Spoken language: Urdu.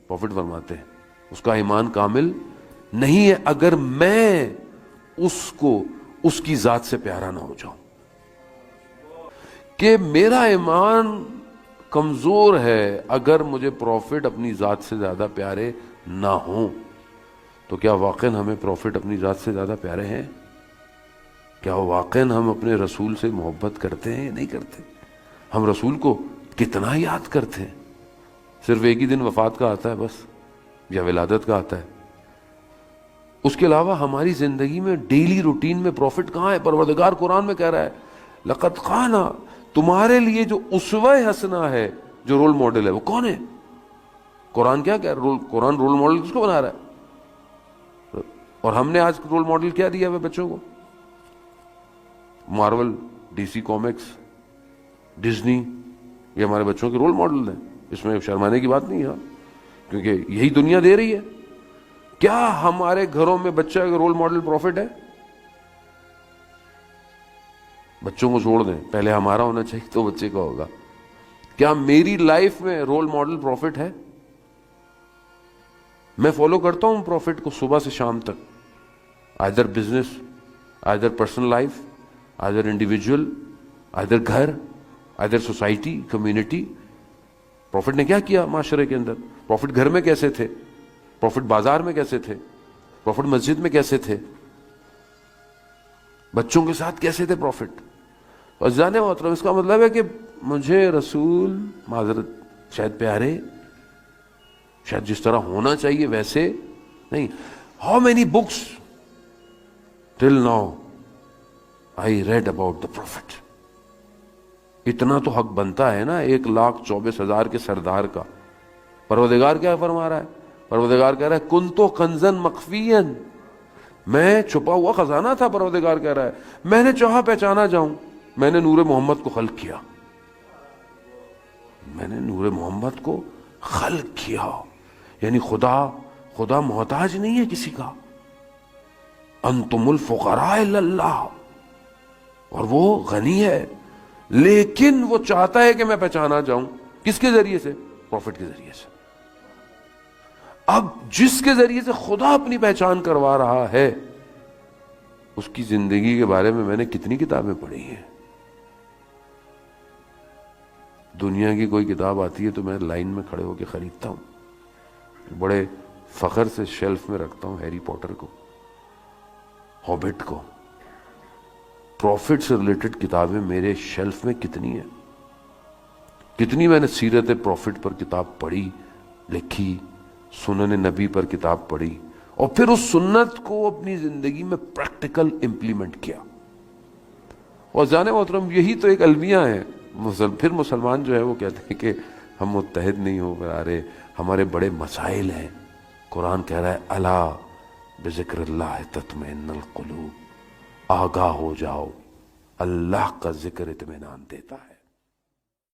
پروفٹ فرماتے ہیں اس کا ایمان کامل نہیں ہے اگر میں اس کو اس کی ذات سے پیارا نہ ہو جاؤں. کہ میرا ایمان کمزور ہے اگر مجھے پروفٹ اپنی ذات سے زیادہ پیارے نہ ہوں. تو کیا واقعاً ہمیں پروفٹ اپنی ذات سے زیادہ پیارے ہیں؟ کیا واقعاً ہم اپنے رسول سے محبت کرتے ہیں یا نہیں کرتے؟ ہم رسول کو کتنا یاد کرتے ہیں؟ صرف ایک ہی دن وفات کا آتا ہے بس، یا ولادت کا آتا ہے. اس کے علاوہ ہماری زندگی میں ڈیلی روٹین میں پروفٹ کہاں ہے؟ پروردگار قرآن میں کہہ رہا ہے لقد کان، تمہارے لیے جو اسوہ حسنہ ہے، جو رول ماڈل ہے، وہ کون ہے؟ قرآن کیا کہہ رہا ہے؟ قرآن رول ماڈل کس کو بنا رہا ہے؟ اور ہم نے آج رول ماڈل کیا دیا ہے بچوں کو؟ Marvel, D C Comics, Disney, یہ ہمارے بچوں کے رول ماڈل ہیں. اس میں شرمانے کی بات نہیں ہے، کیونکہ یہی دنیا دے رہی ہے. کیا ہمارے گھروں میں بچہ کا رول ماڈل پروفٹ ہے؟ بچوں کو چھوڑ دیں، پہلے ہمارا ہونا چاہیے تو بچے کا ہوگا. کیا میری لائف میں رول ماڈل پروفٹ ہے؟ میں فالو کرتا ہوں پروفٹ کو صبح سے شام تک، either business, either personal life, either individual, either گھر، آئدر سوسائٹی، کمیونٹی. پروفٹ نے کیا کیا معاشرے کے اندر؟ پروفٹ گھر میں کیسے تھے؟ پروفٹ بازار میں کیسے تھے؟ پروفٹ مسجد میں کیسے تھے؟ بچوں کے ساتھ کیسے تھے پروفٹ؟ اور جانے محترم، اس کا مطلب ہے کہ مجھے رسول معذرت شاید پیارے، شاید جس طرح ہونا چاہیے ویسے نہیں. How many books till now I read about the prophet. اتنا تو حق بنتا ہے نا 1,24,000 کے سردار کا. پروردگار کیا فرما رہا ہے؟ پروردگار کہہ رہا ہے کنتو کنزن مخفین، میں چھپا ہوا خزانہ تھا. پروردگار کہہ رہا ہے میں نے چاہا پہچانا جاؤں، میں نے نور محمد کو خلق کیا. میں نے نور محمد کو خلق کیا. یعنی خدا محتاج نہیں ہے کسی کا. انتم الفقراء الی اللہ، اور وہ غنی ہے، لیکن وہ چاہتا ہے کہ میں پہچانا جاؤں. کس کے ذریعے سے؟ پروفٹ کے ذریعے سے. اب جس کے ذریعے سے خدا اپنی پہچان کروا رہا ہے، اس کی زندگی کے بارے میں میں نے کتنی کتابیں پڑھی ہیں. دنیا کی کوئی کتاب آتی ہے تو میں لائن میں کھڑے ہو کے خریدتا ہوں. بڑے فخر سے شیلف میں رکھتا ہوں ہیری پوٹر کو، ہابٹ کو. پروفٹ سے ریلیٹڈ کتابیں میرے شیلف میں کتنی ہیں. کتنی میں نے سیرت پروفٹ پر کتاب پڑھی، لکھی، سنن نبی پر کتاب پڑھی، اور پھر اس سنت کو اپنی زندگی میں پریکٹیکل امپلیمنٹ کیا. اور جانے محترم یہی تو ایک المیہ ہے. پھر مسلمان جو ہے وہ کہتے ہیں کہ ہم متحد نہیں ہو پا رہے، ہمارے بڑے مسائل ہیں. قرآن کہہ رہا ہے الا بذکر اللہ تطمئن القلوب، آگاہ ہو جاؤ، اللہ کا ذکر اطمینان دیتا ہے.